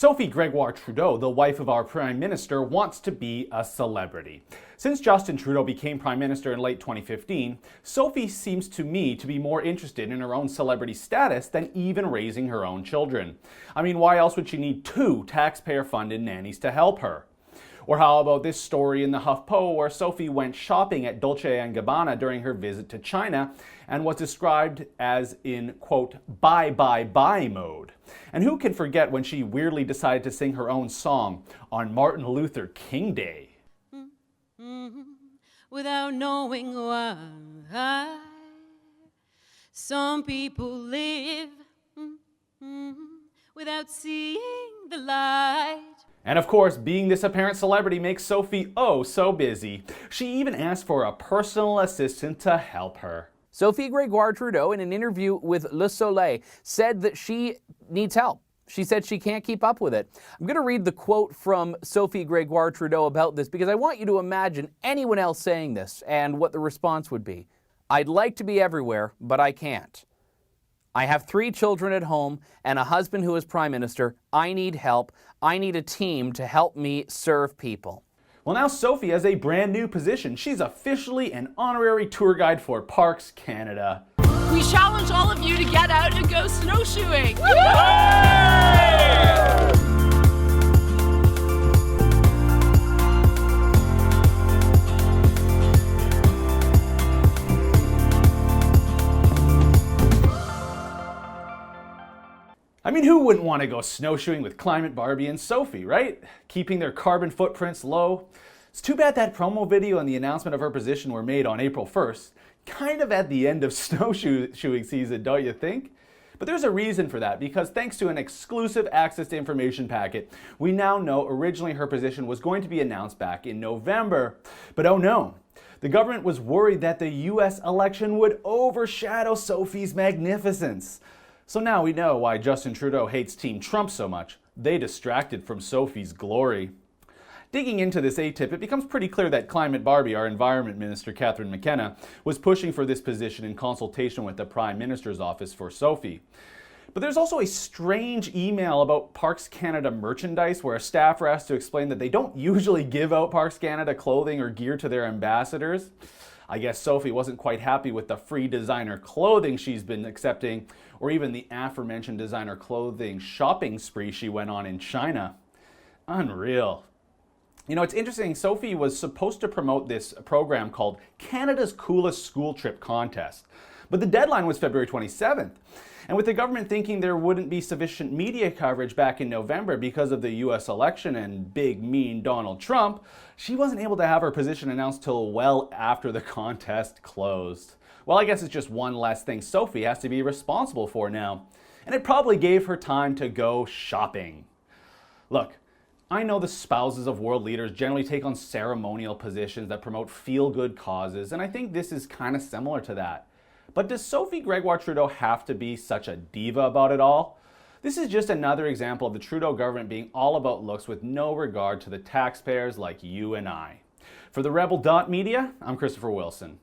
Sophie Trudeau, the wife of our Prime Minister, wants to be a celebrity. Since Justin Trudeau became Prime Minister in late 2015, Sophie seems to me to be more interested in her own celebrity status than even raising her own children. I mean, why else would she need two taxpayer-funded nannies to help her? Or how about this story in the HuffPo where Sophie went shopping at Dolce & Gabbana during her visit to China and was described as in, quote, buy, buy, buy mode. And who can forget when she weirdly decided to sing her own song on Martin Luther King Day? Without knowing why some people live without seeing the light. And of course, being this apparent celebrity makes Sophie oh so busy. She even asked for a personal assistant to help her. Sophie Trudeau, in an interview with Le Soleil, said that she needs help. She said she can't keep up with it. I'm going to read the quote from Sophie Trudeau about this because I want you to imagine anyone else saying this and what the response would be. I'd like to be everywhere, but I can't. I have 3 children at home and a husband who is Prime Minister. I need help. I need a team to help me serve people. Well, now Sophie has a brand new position. She's officially an honorary tour guide for Parks Canada. We challenge all of you to get out and go snowshoeing. I mean, who wouldn't want to go snowshoeing with Climate Barbie and Sophie, right? Keeping their carbon footprints low. It's too bad that promo video and the announcement of her position were made on April 1st, kind of at the end of snowshoeing season, don't you think? But there's a reason for that, because thanks to an exclusive access to information packet, we now know originally her position was going to be announced back in November. But oh no, the government was worried that the US election would overshadow Sophie's magnificence. So now we know why Justin Trudeau hates Team Trump so much. They distracted from Sophie's glory. Digging into this ATIP, it becomes pretty clear that Climate Barbie, our Environment Minister Catherine McKenna, was pushing for this position in consultation with the Prime Minister's office for Sophie. But there's also a strange email about Parks Canada merchandise where a staffer has to explain that they don't usually give out Parks Canada clothing or gear to their ambassadors. I guess Sophie wasn't quite happy with the free designer clothing she's been accepting, or even the aforementioned designer clothing shopping spree she went on in China. Unreal. You know, it's interesting, Sophie was supposed to promote this program called Canada's Coolest School Trip Contest, but the deadline was February 27th. And with the government thinking there wouldn't be sufficient media coverage back in November because of the US election and big mean Donald Trump, she wasn't able to have her position announced till well after the contest closed. Well, I guess it's just one less thing Sophie has to be responsible for now. And it probably gave her time to go shopping. Look, I know the spouses of world leaders generally take on ceremonial positions that promote feel-good causes, and I think this is kind of similar to that. But does Sophie Trudeau have to be such a diva about it all? This is just another example of the Trudeau government being all about looks with no regard to the taxpayers like you and I. For the Rebel.media, I'm Christopher Wilson.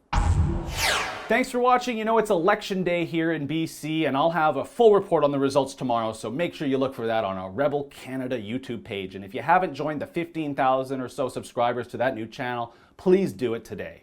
Thanks for watching. You know, it's election day here in BC, and I'll have a full report on the results tomorrow, so make sure you look for that on our Rebel Canada YouTube page. And if you haven't joined the 15,000 or so subscribers to that new channel, please do it today.